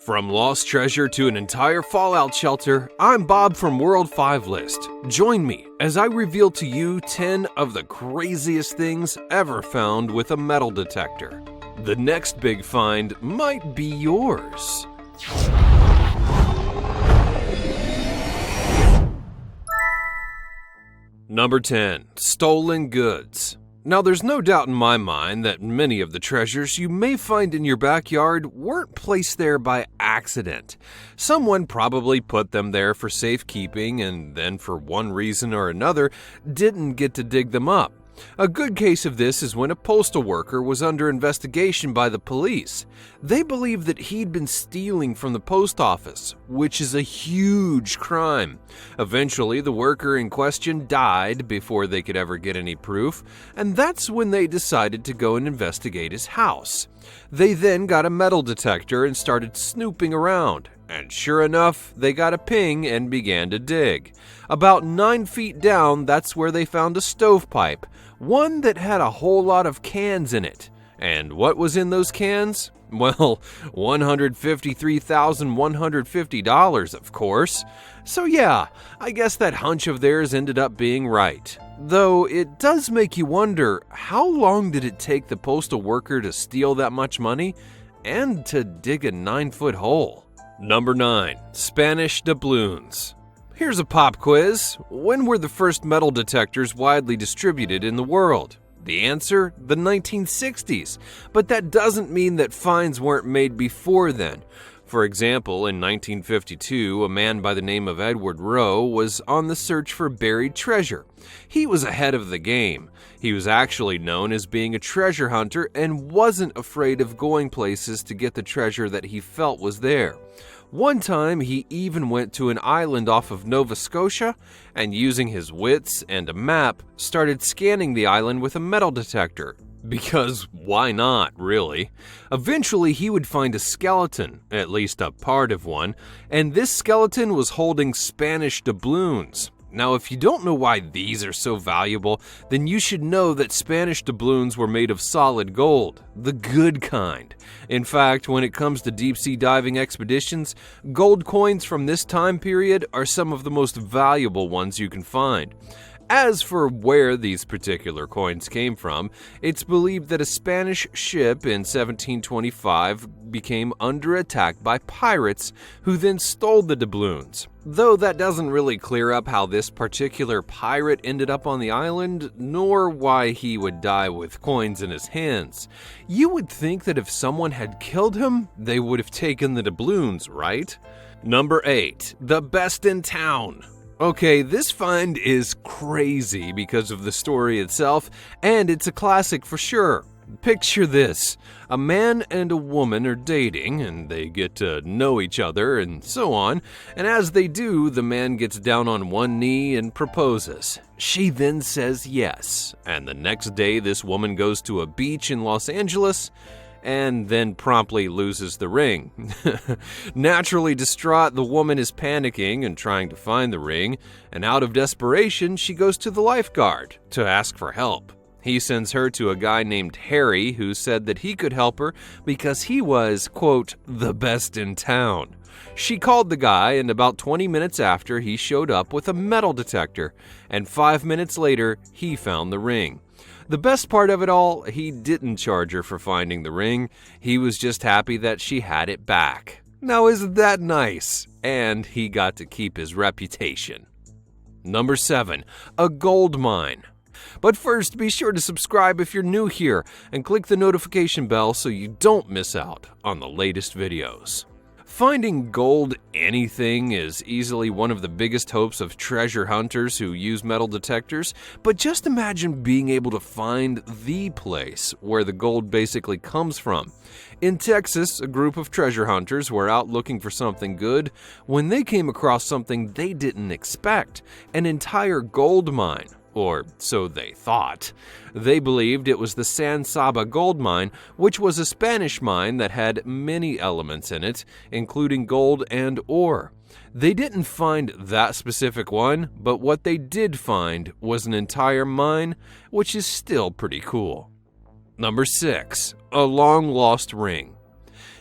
From lost treasure to an entire fallout shelter, I'm Bob from World 5 List. Join me as I reveal to you 10 of the craziest things ever found with a metal detector. The next big find might be yours. Number 10. Stolen goods. Now, there's no doubt in my mind that many of the treasures you may find in your backyard weren't placed there by accident. Someone probably put them there for safekeeping and then, for one reason or another, didn't get to dig them up. A good case of this is when a postal worker was under investigation by the police. They believed that he'd been stealing from the post office, which is a huge crime. Eventually, the worker in question died before they could ever get any proof, and that's when they decided to go and investigate his house. They then got a metal detector and started snooping around. And sure enough, they got a ping and began to dig. About 9 feet down, that's where they found a stovepipe, one that had a whole lot of cans in it. And what was in those cans? Well, $153,150, of course. So yeah, I guess that hunch of theirs ended up being right. Though it does make you wonder, how long did it take the postal worker to steal that much money and to dig a 9-foot hole? Number 9. Spanish doubloons. Here's a pop quiz. When were the first metal detectors widely distributed in the world? The answer, the 1960s. But that doesn't mean that finds weren't made before then. For example, in 1952, a man by the name of Edward Rowe was on the search for buried treasure. He was ahead of the game. He was actually known as being a treasure hunter and wasn't afraid of going places to get the treasure that he felt was there. One time, he even went to an island off of Nova Scotia and, using his wits and a map, started scanning the island with a metal detector. Because why not, really? Eventually, he would find a skeleton, at least a part of one, and this skeleton was holding Spanish doubloons. Now, if you don't know why these are so valuable, then you should know that Spanish doubloons were made of solid gold, the good kind. In fact, when it comes to deep-sea diving expeditions, gold coins from this time period are some of the most valuable ones you can find. As for where these particular coins came from, it's believed that a Spanish ship in 1725 became under attack by pirates who then stole the doubloons. Though that doesn't really clear up how this particular pirate ended up on the island, nor why he would die with coins in his hands. You would think that if someone had killed him, they would have taken the doubloons, right? Number 8. The best in town. Okay, this find is crazy because of the story itself, and it's a classic for sure. Picture this. A man and a woman are dating, and they get to know each other and so on, and as they do, the man gets down on one knee and proposes. She then says yes, and the next day this woman goes to a beach in Los Angeles and then promptly loses the ring. Naturally distraught, the woman is panicking and trying to find the ring, and out of desperation, she goes to the lifeguard to ask for help. He sends her to a guy named Harry who said that he could help her because he was, quote, the best in town. She called the guy, and about 20 minutes after, he showed up with a metal detector, and 5 minutes later, he found the ring. The best part of it all, he didn't charge her for finding the ring. He was just happy that she had it back. Now, isn't that nice? And he got to keep his reputation. Number 7. A gold mine. But first, be sure to subscribe if you're new here and click the notification bell so you don't miss out on the latest videos. Finding gold anything is easily one of the biggest hopes of treasure hunters who use metal detectors, but just imagine being able to find the place where the gold basically comes from. In Texas, a group of treasure hunters were out looking for something good when they came across something they didn't expect, an entire gold mine. Or so they thought. They believed it was the San Saba gold mine, which was a Spanish mine that had many elements in it, including gold and ore. They didn't find that specific one, but what they did find was an entire mine, which is still pretty cool. Number 6. A long-lost ring.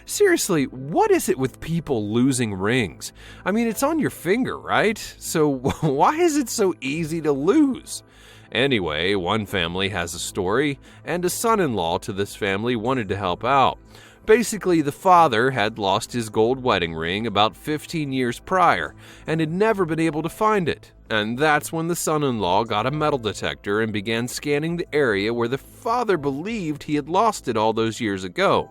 Seriously, what is it with people losing rings? I mean, it's on your finger, right? So why is it so easy to lose? Anyway, one family has a story, and a son-in-law to this family wanted to help out. Basically, the father had lost his gold wedding ring about 15 years prior and had never been able to find it. And that's when the son-in-law got a metal detector and began scanning the area where the father believed he had lost it all those years ago.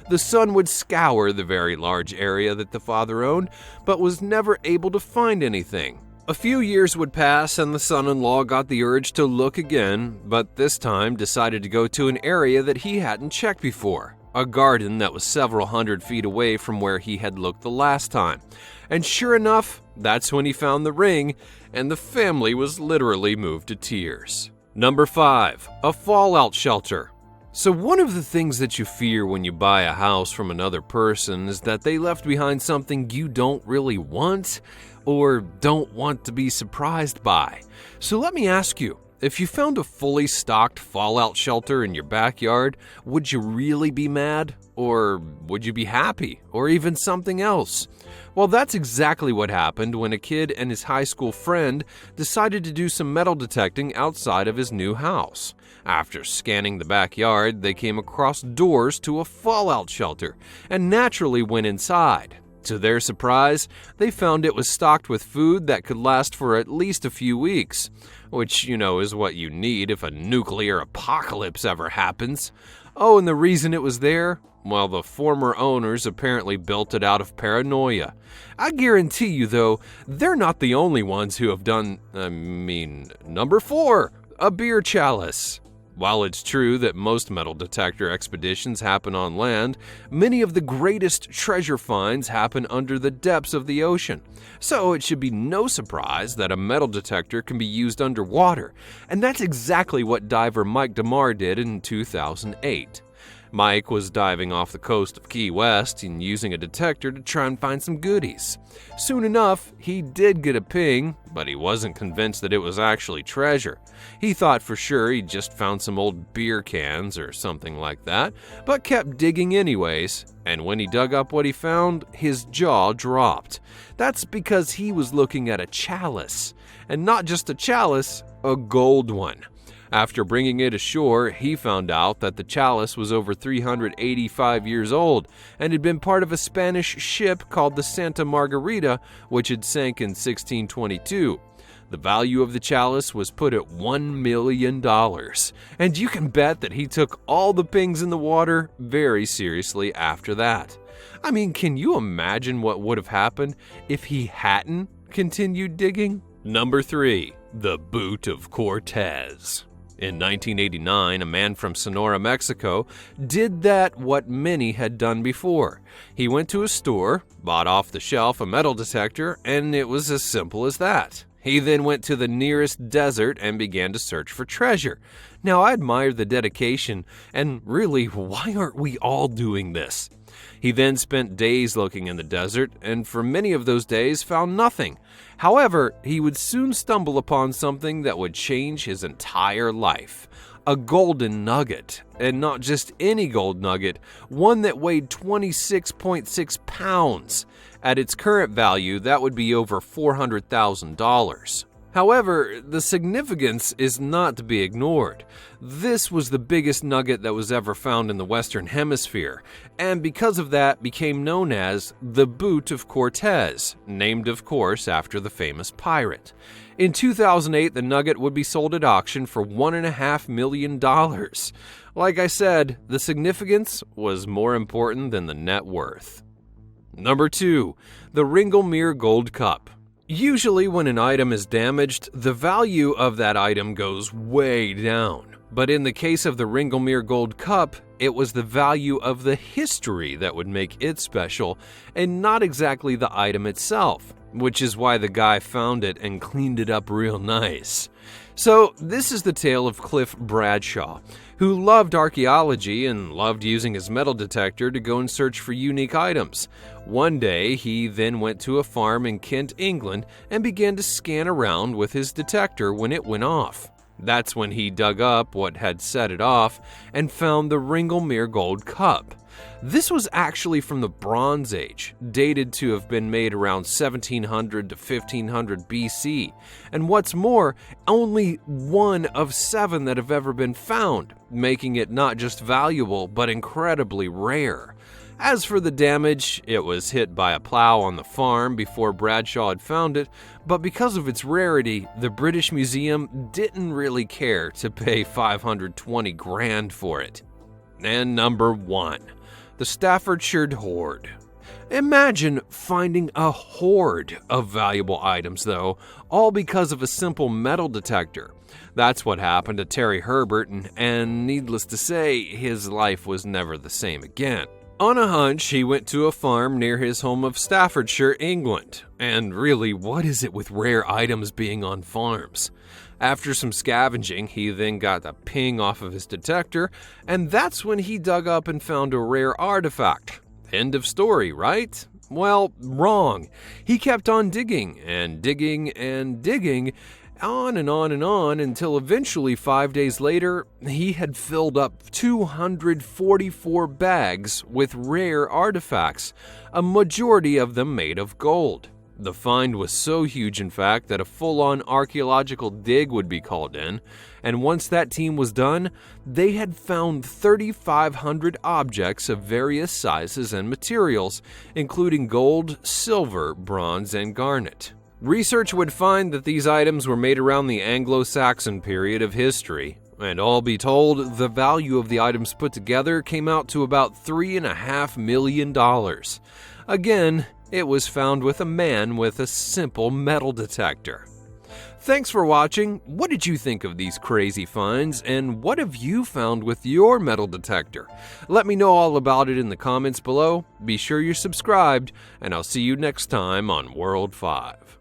The son would scour the very large area that the father owned, but was never able to find anything. A few years would pass and the son-in-law got the urge to look again, but this time decided to go to an area that he hadn't checked before. A garden that was several hundred feet away from where he had looked the last time. And sure enough, that's when he found the ring, and the family was literally moved to tears. Number 5. A fallout shelter. So one of the things that you fear when you buy a house from another person is that they left behind something you don't really want or don't want to be surprised by. So let me ask you, if you found a fully stocked fallout shelter in your backyard, would you really be mad? Or would you be happy? Or even something else? Well, that's exactly what happened when a kid and his high school friend decided to do some metal detecting outside of his new house. After scanning the backyard, they came across doors to a fallout shelter and naturally went inside. To their surprise, they found it was stocked with food that could last for at least a few weeks, which, is what you need if a nuclear apocalypse ever happens. Oh, and the reason it was there? Well, the former owners apparently built it out of paranoia. I guarantee you, though, they're not the only ones who have done, number 4, a beer chalice. While it's true that most metal detector expeditions happen on land, many of the greatest treasure finds happen under the depths of the ocean. So it should be no surprise that a metal detector can be used underwater, and that's exactly what diver Mike DeMar did in 2008. Mike was diving off the coast of Key West and using a detector to try and find some goodies. Soon enough, he did get a ping, but he wasn't convinced that it was actually treasure. He thought for sure he'd just found some old beer cans or something like that, but kept digging anyways, and when he dug up what he found, his jaw dropped. That's because he was looking at a chalice, and not just a chalice, a gold one. After bringing it ashore, he found out that the chalice was over 385 years old and had been part of a Spanish ship called the Santa Margarita, which had sank in 1622. The value of the chalice was put at $1 million, and you can bet that he took all the pings in the water very seriously after that. I mean, can you imagine what would have happened if he hadn't continued digging? Number 3. The Boot of Cortez. In 1989, a man from Sonora, Mexico, did what many had done before. He went to a store, bought off the shelf a metal detector, and it was as simple as that. He then went to the nearest desert and began to search for treasure. Now, I admire the dedication, and really, why aren't we all doing this? He then spent days looking in the desert, and for many of those days found nothing. However, he would soon stumble upon something that would change his entire life. A golden nugget, and not just any gold nugget, one that weighed 26.6 pounds. At its current value, that would be over $400,000. However, the significance is not to be ignored. This was the biggest nugget that was ever found in the Western Hemisphere, and because of that became known as the Boot of Cortez, named of course after the famous pirate. In 2008, the nugget would be sold at auction for $1.5 million. Like I said, the significance was more important than the net worth. Number 2. The RINGLE Gold Cup. Usually when an item is damaged, the value of that item goes way down. But in the case of the RINGLE Gold Cup, it was the value of the history that would make it special, and not exactly the item itself, which is why the guy found it and cleaned it up real nice. So this is the tale of Cliff Bradshaw, who loved archaeology and loved using his metal detector to go and search for unique items. One day, he then went to a farm in Kent, England, and began to scan around with his detector when it went off. That's when he dug up what had set it off and found the RINGLE Gold Cup. This was actually from the Bronze Age, dated to have been made around 1700 to 1500 BC, and what's more, only one of 7 that have ever been found, making it not just valuable, but incredibly rare. As for the damage, it was hit by a plow on the farm before Bradshaw had found it, but because of its rarity, the British Museum didn't really care to pay $520,000 for it. And number 1, the Staffordshire hoard. Imagine finding a hoard of valuable items, though, all because of a simple metal detector. That's what happened to Terry Herbert, and needless to say, his life was never the same again. On a hunch, he went to a farm near his home of Staffordshire, England. And really, what is it with rare items being on farms? After some scavenging, he then got a ping off of his detector, and that's when he dug up and found a rare artifact. End of story, right? Well, wrong. He kept on digging and digging and digging, on and on and on, until eventually 5 days later, he had filled up 244 bags with rare artifacts, a majority of them made of gold. The find was so huge, in fact, that a full-on archaeological dig would be called in, and once that team was done, they had found 3,500 objects of various sizes and materials, including gold, silver, bronze, and garnet. Research would find that these items were made around the Anglo-Saxon period of history, and all be told, the value of the items put together came out to about $3.5 million. Again, it was found with a man with a simple metal detector. Thanks for watching. What did you think of these crazy finds, and what have you found with your metal detector? Let me know all about it in the comments below. Be sure you're subscribed, and I'll see you next time on World 5.